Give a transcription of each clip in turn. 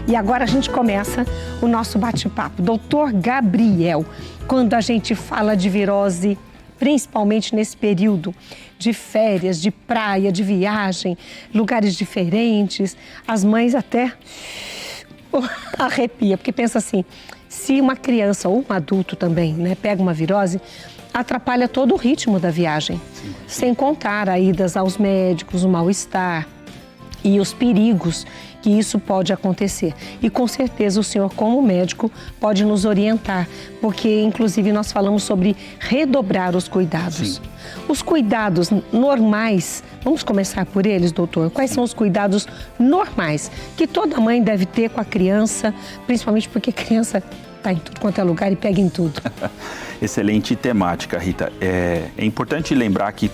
E agora a gente começa o nosso bate-papo. Doutor Gabriel, quando a gente fala de virose, principalmente nesse período de férias, de praia, de viagem, lugares diferentes, as mães até arrepia, porque pensa assim, se uma criança ou um adulto também, né, pega uma virose, atrapalha todo o ritmo da viagem. Sim. Sem contar a idas aos médicos, o mal-estar e os perigos que isso pode acontecer. E com certeza o senhor, como médico, pode nos orientar, porque inclusive nós falamos sobre redobrar os cuidados. Sim. Os cuidados normais, vamos começar por eles, doutor? Quais são os cuidados normais que toda mãe deve ter com a criança, principalmente porque a criança está em tudo quanto é lugar e pega em tudo? Excelente temática, Rita. É importante lembrar que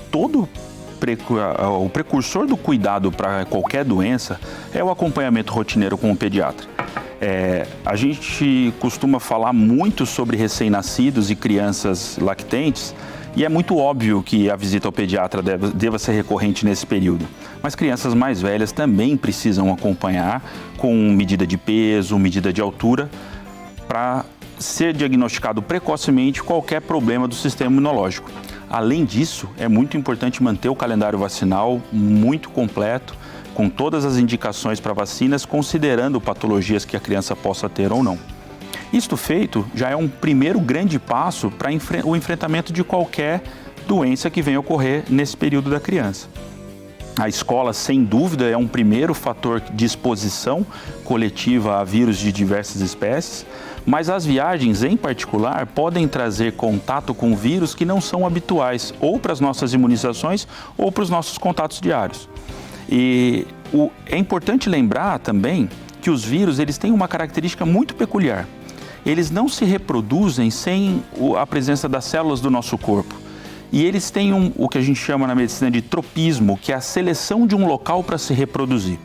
o precursor do cuidado para qualquer doença é o acompanhamento rotineiro com o pediatra. A gente costuma falar muito sobre recém-nascidos e crianças lactentes e é muito óbvio que a visita ao pediatra deva ser recorrente nesse período. Mas crianças mais velhas também precisam acompanhar com medida de peso, medida de altura, para ser diagnosticado precocemente qualquer problema do sistema imunológico. Além disso, é muito importante manter o calendário vacinal muito completo, com todas as indicações para vacinas, considerando patologias que a criança possa ter ou não. Isto feito, já é um primeiro grande passo para o enfrentamento de qualquer doença que venha ocorrer nesse período da criança. A escola, sem dúvida, é um primeiro fator de exposição coletiva a vírus de diversas espécies, mas as viagens, em particular, podem trazer contato com vírus que não são habituais, ou para as nossas imunizações, ou para os nossos contatos diários. E é importante lembrar também que os vírus eles têm uma característica muito peculiar. Eles não se reproduzem sem a presença das células do nosso corpo. E eles têm o que a gente chama na medicina de tropismo, que é a seleção de um local para se reproduzir.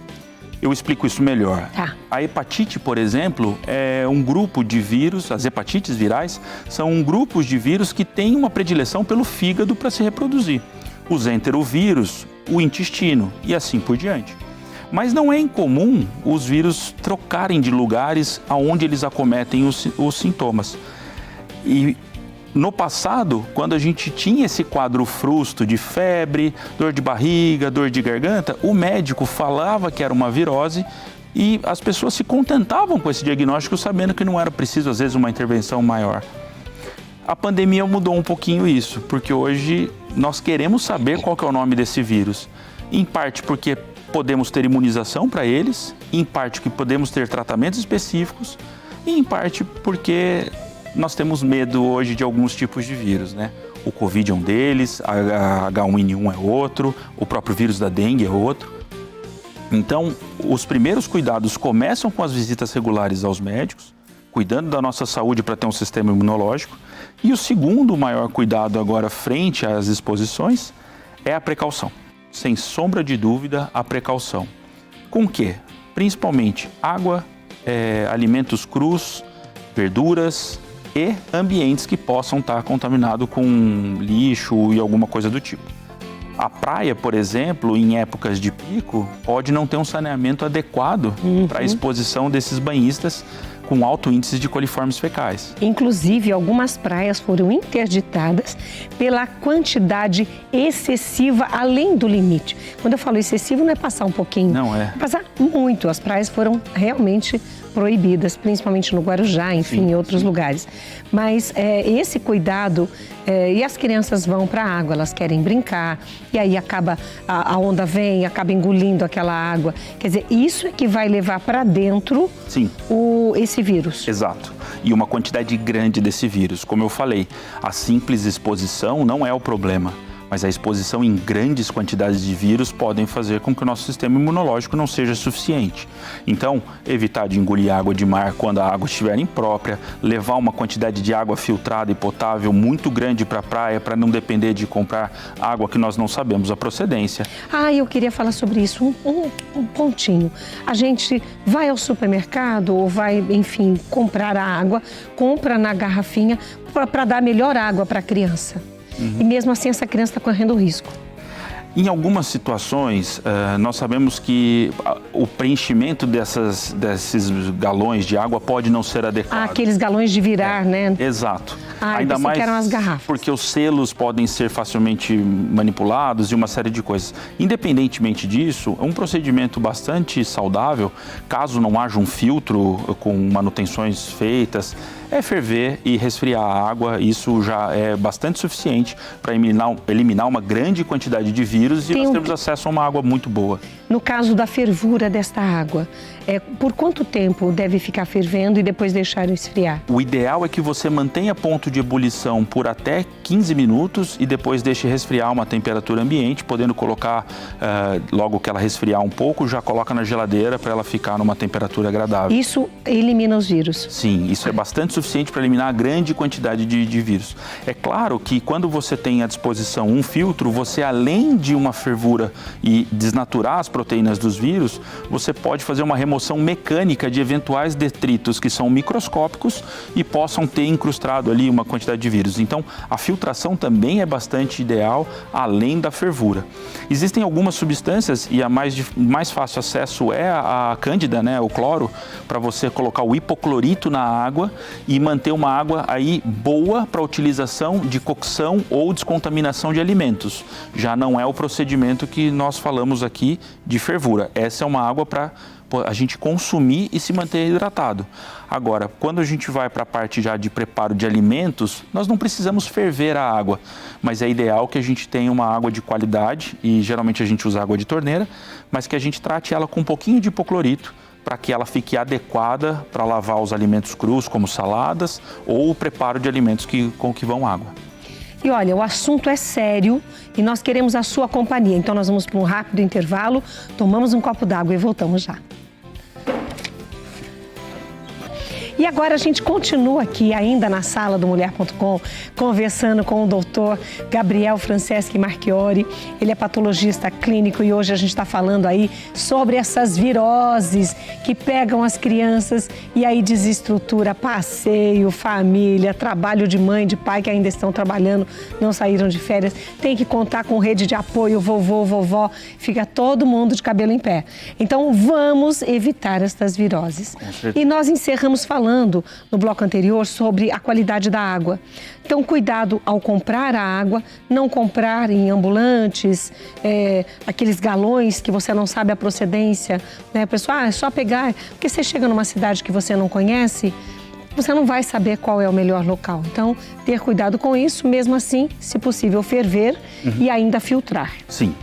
Eu explico isso melhor. Tá. A hepatite, por exemplo, é um grupo de vírus, as hepatites virais são grupos de vírus que têm uma predileção pelo fígado para se reproduzir. Os enterovírus, o intestino e assim por diante. Mas não é incomum os vírus trocarem de lugares aonde eles acometem os sintomas. E no passado, quando a gente tinha esse quadro frusto de febre, dor de barriga, dor de garganta, o médico falava que era uma virose e as pessoas se contentavam com esse diagnóstico sabendo que não era preciso, às vezes, uma intervenção maior. A pandemia mudou um pouquinho isso, porque hoje nós queremos saber qual que é o nome desse vírus. Em parte porque podemos ter imunização para eles, em parte que podemos ter tratamentos específicos e em parte porque nós temos medo hoje de alguns tipos de vírus, né? O Covid é um deles, a H1N1 é outro, o próprio vírus da dengue é outro. Então, os primeiros cuidados começam com as visitas regulares aos médicos, cuidando da nossa saúde para ter um sistema imunológico. E o segundo maior cuidado agora frente às exposições é a precaução. Sem sombra de dúvida, a precaução. Com o quê? Principalmente água, alimentos crus, verduras e ambientes que possam estar contaminados com lixo e alguma coisa do tipo. A praia, por exemplo, em épocas de pico, pode não ter um saneamento adequado para a exposição desses banhistas com alto índice de coliformes fecais. Inclusive, algumas praias foram interditadas pela quantidade excessiva, além do limite. Quando eu falo excessivo, não é passar um pouquinho. Não é. É passar muito. As praias foram realmente proibidas, principalmente no Guarujá, enfim, em outros lugares. Mas esse cuidado, e as crianças vão para a água, elas querem brincar, e aí acaba, a onda vem, acaba engolindo aquela água. Quer dizer, isso é que vai levar para dentro esse vírus. Exato. E uma quantidade grande desse vírus. Como eu falei, a simples exposição não é o problema. Mas a exposição em grandes quantidades de vírus podem fazer com que o nosso sistema imunológico não seja suficiente. Então, evitar de engolir água de mar quando a água estiver imprópria, levar uma quantidade de água filtrada e potável muito grande para a praia, para não depender de comprar água que nós não sabemos a procedência. Eu queria falar sobre isso, um pontinho. A gente vai ao supermercado ou vai, enfim, comprar a água, compra na garrafinha para dar a melhor água para a criança. E mesmo assim essa criança está correndo risco. Em algumas situações, nós sabemos que o preenchimento desses galões de água pode não ser adequado. Aqueles galões de virar, né? Exato. Ainda mais que eram as garrafas. Porque os selos podem ser facilmente manipulados e uma série de coisas. Independentemente disso, um procedimento bastante saudável, caso não haja um filtro com manutenções feitas, é ferver e resfriar a água. Isso já é bastante suficiente para eliminar uma grande quantidade de vírus e nós temos acesso a uma água muito boa. No caso da fervura desta água, por quanto tempo deve ficar fervendo e depois deixar esfriar? O ideal é que você mantenha ponto de ebulição por até 15 minutos e depois deixe resfriar a uma temperatura ambiente, podendo colocar, logo que ela resfriar um pouco, já coloca na geladeira para ela ficar numa temperatura agradável. Isso elimina os vírus? Sim, isso é bastante suficiente para eliminar a grande quantidade de vírus. É claro que quando você tem à disposição um filtro, você além de uma fervura e desnaturar as proteínas dos vírus, você pode fazer uma remoção mecânica de eventuais detritos que são microscópicos e possam ter incrustado ali uma quantidade de vírus. Então, a filtração também é bastante ideal, além da fervura. Existem algumas substâncias e a mais fácil acesso é a cândida, né, o cloro, para você colocar o hipoclorito na água e manter uma água aí boa para utilização de cocção ou descontaminação de alimentos. Já não é o procedimento que nós falamos aqui de fervura. Essa é uma água para a gente consumir e se manter hidratado. Agora, quando a gente vai para a parte já de preparo de alimentos, nós não precisamos ferver a água, mas é ideal que a gente tenha uma água de qualidade, e geralmente a gente usa água de torneira, mas que a gente trate ela com um pouquinho de hipoclorito, para que ela fique adequada para lavar os alimentos crus, como saladas, ou o preparo de alimentos com que vão água. E olha, o assunto é sério e nós queremos a sua companhia. Então nós vamos para um rápido intervalo, tomamos um copo d'água e voltamos já. E agora a gente continua aqui ainda na sala do Mulher.com, conversando com o doutor Gabriel Franceschi Marchiori. Ele é patologista clínico e hoje a gente está falando aí sobre essas viroses que pegam as crianças e aí desestrutura passeio, família, trabalho de mãe, de pai que ainda estão trabalhando, não saíram de férias. Tem que contar com rede de apoio, vovô, vovó, fica todo mundo de cabelo em pé. Então vamos evitar estas viroses. E nós encerramos falando no bloco anterior sobre a qualidade da água. Então, cuidado ao comprar a água, não comprar em ambulantes, aqueles galões que você não sabe a procedência, né? Pessoal, é só pegar, porque você chega numa cidade que você não conhece, você não vai saber qual é o melhor local. Então, ter cuidado com isso, mesmo assim, se possível, ferver e ainda filtrar. Sim.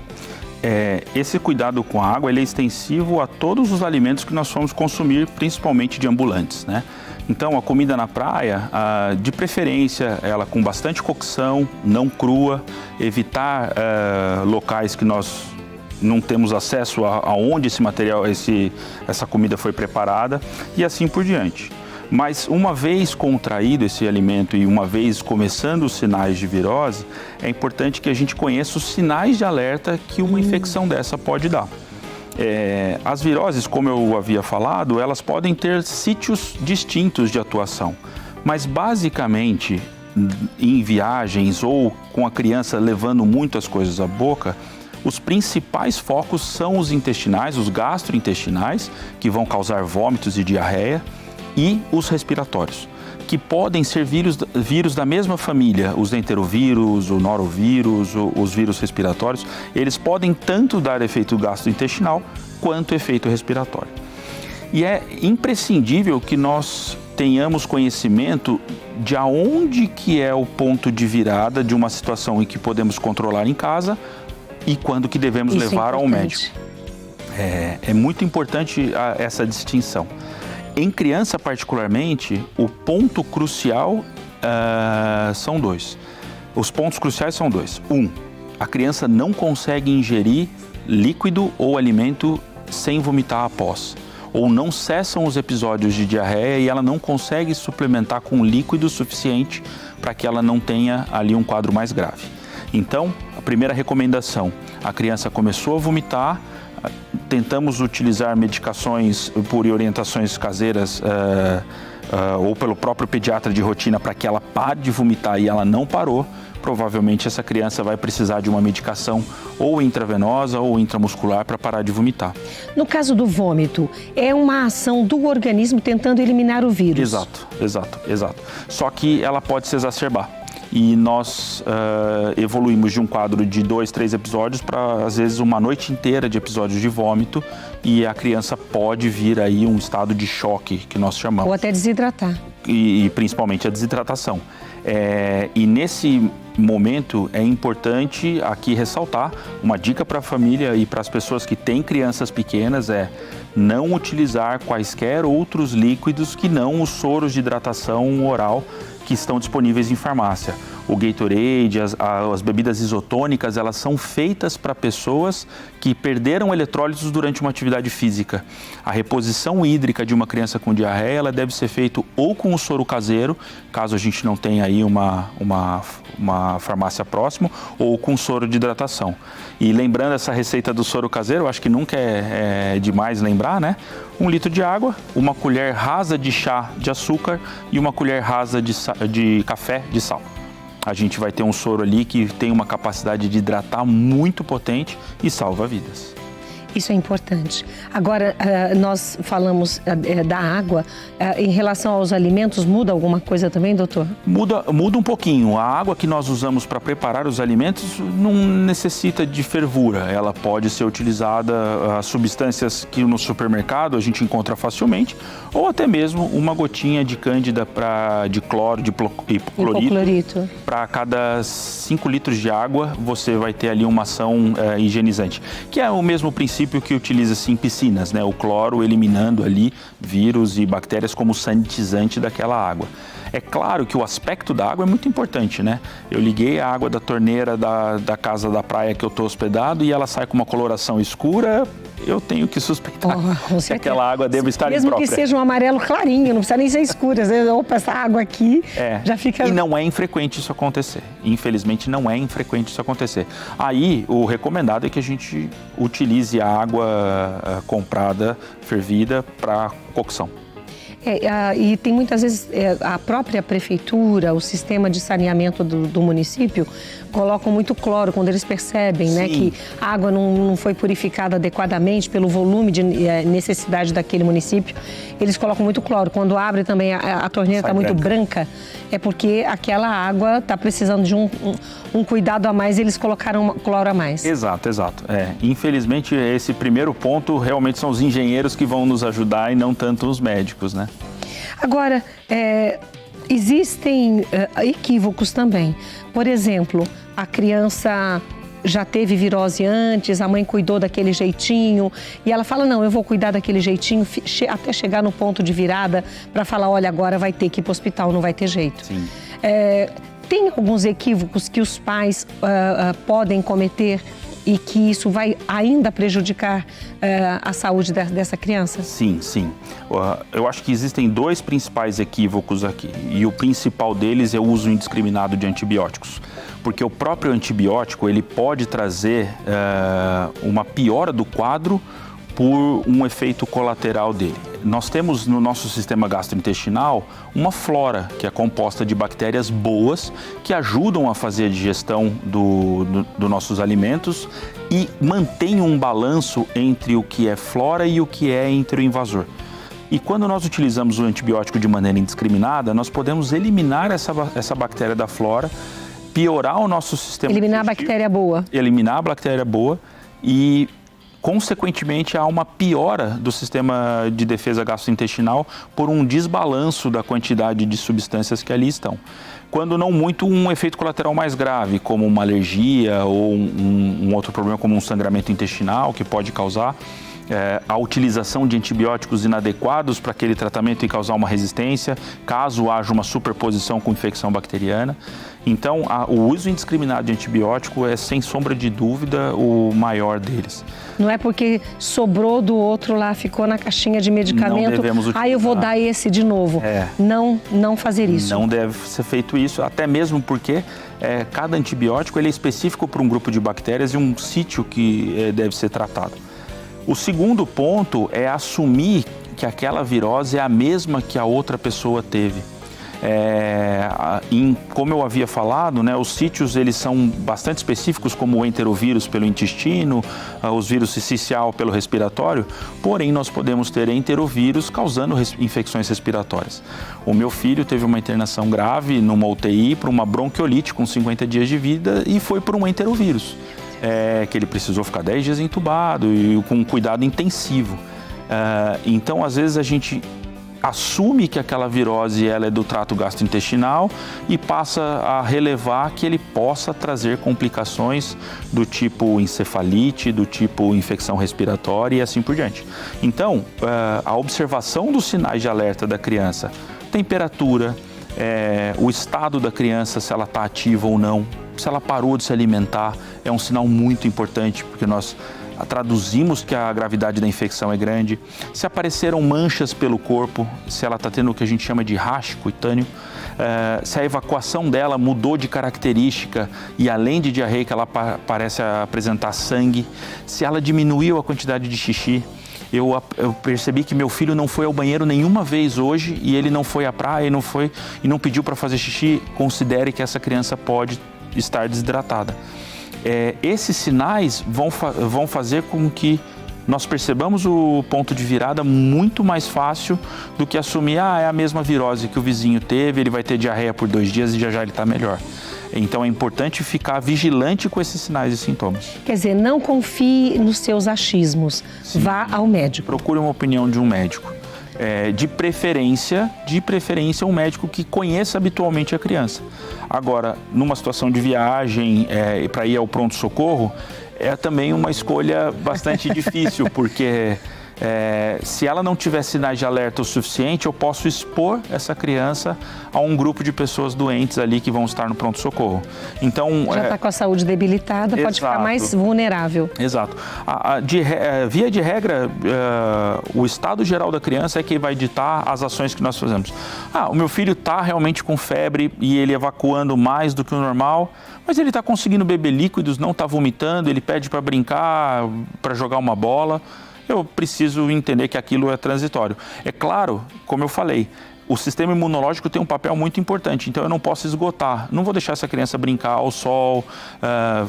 Esse cuidado com a água ele é extensivo a todos os alimentos que nós vamos consumir, principalmente de ambulantes, né? Então, a comida na praia, de preferência, ela com bastante cocção, não crua, evitar locais que nós não temos acesso aonde esse material, essa comida foi preparada e assim por diante. Mas uma vez contraído esse alimento e uma vez começando os sinais de virose, é importante que a gente conheça os sinais de alerta que uma infecção dessa pode dar. As viroses, como eu havia falado, elas podem ter sítios distintos de atuação, mas basicamente em viagens ou com a criança levando muitas coisas à boca, os principais focos são os intestinais, os gastrointestinais, que vão causar vômitos e diarreia, e os respiratórios, que podem ser vírus da mesma família, os enterovírus, o norovírus, os vírus respiratórios, eles podem tanto dar efeito gastrointestinal quanto efeito respiratório. E é imprescindível que nós tenhamos conhecimento de aonde que é o ponto de virada de uma situação em que podemos controlar em casa e quando que devemos levar ao médico. É muito importante essa distinção. Em criança, particularmente, o ponto crucial são dois. Os pontos cruciais são dois. A criança não consegue ingerir líquido ou alimento sem vomitar após. Ou não cessam os episódios de diarreia e ela não consegue suplementar com líquido suficiente para que ela não tenha ali um quadro mais grave. Então, a primeira recomendação, a criança começou a vomitar, tentamos utilizar medicações por orientações caseiras ou pelo próprio pediatra de rotina para que ela pare de vomitar e ela não parou. provavelmente essa criança vai precisar de uma medicação ou intravenosa ou intramuscular para parar de vomitar. No caso do vômito, é uma ação do organismo tentando eliminar o vírus. Exato. Só que ela pode se exacerbar. E nós evoluímos de um quadro de 2, 3 episódios para, às vezes, uma noite inteira de episódios de vômito, e a criança pode vir aí um estado de choque, que nós chamamos. Ou até desidratar. E principalmente a desidratação. E nesse momento é importante aqui ressaltar uma dica para a família e para as pessoas que têm crianças pequenas: não utilizar quaisquer outros líquidos que não os soros de hidratação oral que estão disponíveis em farmácia. O Gatorade, as bebidas isotônicas, elas são feitas para pessoas que perderam eletrólitos durante uma atividade física. A reposição hídrica de uma criança com diarreia, ela deve ser feita ou com o soro caseiro, caso a gente não tenha aí uma farmácia próxima, ou com soro de hidratação. E lembrando essa receita do soro caseiro, eu acho que nunca é demais lembrar, né? 1 litro de água, uma colher rasa de chá de açúcar e uma colher rasa de café de sal. A gente vai ter um soro ali que tem uma capacidade de hidratar muito potente e salva vidas. Isso é importante. Agora, nós falamos da água. Em relação aos alimentos, muda alguma coisa também, doutor? Muda um pouquinho. A água que nós usamos para preparar os alimentos não necessita de fervura. Ela pode ser utilizada, as substâncias que no supermercado a gente encontra facilmente, ou até mesmo uma gotinha de cândida de cloro, de hipoclorito. Para cada 5 litros de água, você vai ter ali uma ação higienizante, que é o mesmo princípio que utiliza-se em piscinas, né? O cloro eliminando ali vírus e bactérias como sanitizante daquela água. É claro que o aspecto da água é muito importante, né? Eu liguei a água da torneira da casa da praia que eu estou hospedado e ela sai com uma coloração escura, eu tenho que suspeitar que aquela água deva estar imprópria. Mesmo que seja um amarelo clarinho, não precisa nem ser escura. Às vezes, opa, essa água aqui já fica... E não é infrequente isso acontecer. Infelizmente, não é infrequente isso acontecer. Aí, o recomendado é que a gente utilize a água comprada, fervida, para cocção. E tem muitas vezes a própria prefeitura, o sistema de saneamento do município colocam muito cloro quando eles percebem, né, que a água não foi purificada adequadamente pelo volume de necessidade daquele município. Eles colocam muito cloro. Quando abre também a torneira está muito branca, é porque aquela água está precisando de um cuidado a mais, eles colocaram cloro a mais. Exato. Infelizmente, esse primeiro ponto realmente são os engenheiros que vão nos ajudar e não tanto os médicos, né? Agora, existem equívocos também. Por exemplo, a criança já teve virose antes, a mãe cuidou daquele jeitinho e ela fala, não, eu vou cuidar daquele jeitinho até chegar no ponto de virada para falar, olha, agora vai ter que ir para o hospital, não vai ter jeito. Sim. Tem alguns equívocos que os pais podem cometer e que isso vai ainda prejudicar a saúde dessa criança? Sim. Eu acho que existem 2 principais equívocos aqui. E o principal deles é o uso indiscriminado de antibióticos. Porque o próprio antibiótico, ele pode trazer uma piora do quadro por um efeito colateral dele. Nós temos no nosso sistema gastrointestinal uma flora que é composta de bactérias boas que ajudam a fazer a digestão dos nossos alimentos e mantém um balanço entre o que é flora e o que é entre o invasor. E quando nós utilizamos o antibiótico de maneira indiscriminada, nós podemos eliminar essa bactéria da flora, piorar o nosso sistema digestivo. Eliminar a bactéria boa e consequentemente, há uma piora do sistema de defesa gastrointestinal por um desbalanço da quantidade de substâncias que ali estão. Quando não muito, um efeito colateral mais grave, como uma alergia ou um outro problema como um sangramento intestinal que pode causar. A utilização de antibióticos inadequados para aquele tratamento e causar uma resistência, caso haja uma superposição com infecção bacteriana. Então, o uso indiscriminado de antibiótico é, sem sombra de dúvida, o maior deles. Não é porque sobrou do outro lá, ficou na caixinha de medicamento, não devemos utilizar. Eu vou dar esse de novo. Não fazer isso. Não deve ser feito isso, até mesmo porque cada antibiótico ele é específico para um grupo de bactérias e um sítio que deve ser tratado. O segundo ponto é assumir que aquela virose é a mesma que a outra pessoa teve. Como eu havia falado, né, os sítios eles são bastante específicos, como o enterovírus pelo intestino, os vírus sincicial pelo respiratório, porém nós podemos ter enterovírus causando infecções respiratórias. O meu filho teve uma internação grave numa UTI por uma bronquiolite com 50 dias de vida e foi por um enterovírus, que ele precisou ficar 10 dias entubado e com um cuidado intensivo. Então, às vezes a gente assume que aquela virose ela é do trato gastrointestinal e passa a relevar que ele possa trazer complicações do tipo encefalite, do tipo infecção respiratória e assim por diante. Então, a observação dos sinais de alerta da criança, temperatura, o estado da criança, se ela está ativa ou não, se ela parou de se alimentar, é um sinal muito importante, porque nós traduzimos que a gravidade da infecção é grande. Se apareceram manchas pelo corpo, se ela está tendo o que a gente chama de rash cutâneo, se a evacuação dela mudou de característica e além de diarreica ela parece apresentar sangue, se ela diminuiu a quantidade de xixi. Eu percebi que meu filho não foi ao banheiro nenhuma vez hoje e ele não foi à praia e não pediu para fazer xixi. Considere que essa criança pode estar desidratada. Esses sinais vão fazer com que nós percebamos o ponto de virada muito mais fácil do que assumir, é a mesma virose que o vizinho teve, ele vai ter diarreia por 2 dias e já ele está melhor. Então é importante ficar vigilante com esses sinais e sintomas. Quer dizer, não confie nos seus achismos, sim, vá ao médico. Procure uma opinião de um médico. De preferência um médico que conheça habitualmente a criança. Agora, numa situação de viagem, para ir ao pronto-socorro, é também uma escolha bastante difícil, porque se ela não tiver sinais de alerta o suficiente, eu posso expor essa criança a um grupo de pessoas doentes ali que vão estar no pronto-socorro. Então, já está com a saúde debilitada, exato, pode ficar mais vulnerável. Exato. Via de regra, o estado geral da criança é que vai ditar as ações que nós fazemos. O meu filho está realmente com febre e ele evacuando mais do que o normal, mas ele está conseguindo beber líquidos, não está vomitando, ele pede para brincar, para jogar uma bola. Eu preciso entender que aquilo é transitório. É claro, como eu falei, o sistema imunológico tem um papel muito importante, então eu não posso esgotar. Não vou deixar essa criança brincar ao sol,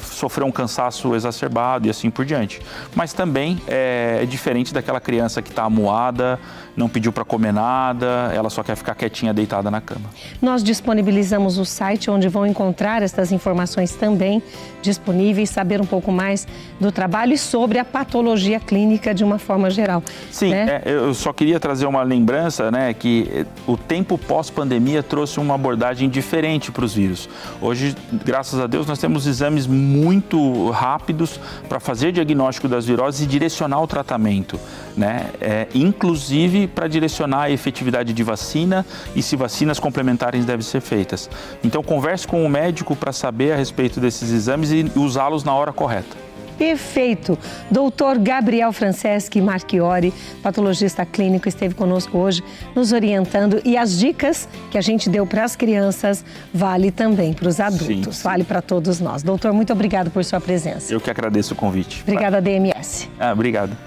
sofrer um cansaço exacerbado e assim por diante. Mas também é diferente daquela criança que está amuada, não pediu para comer nada, ela só quer ficar quietinha, deitada na cama. Nós disponibilizamos o site onde vão encontrar essas informações também disponíveis, saber um pouco mais do trabalho e sobre a patologia clínica de uma forma geral. Sim, né? Eu só queria trazer uma lembrança, né, que o tempo pós-pandemia trouxe uma abordagem diferente para os vírus. Hoje, graças a Deus, nós temos exames muito rápidos para fazer diagnóstico das viroses e direcionar o tratamento, né? Inclusive para direcionar a efetividade de vacina e se vacinas complementares devem ser feitas. Então, converse com o médico para saber a respeito desses exames e usá-los na hora correta. Perfeito. Doutor Gabriel Franceschi Marchiori, patologista clínico, esteve conosco hoje nos orientando e as dicas que a gente deu para as crianças vale também para os adultos, sim, vale para todos nós. Doutor, muito obrigado por sua presença. Eu que agradeço o convite. Obrigada, DMS. Obrigado.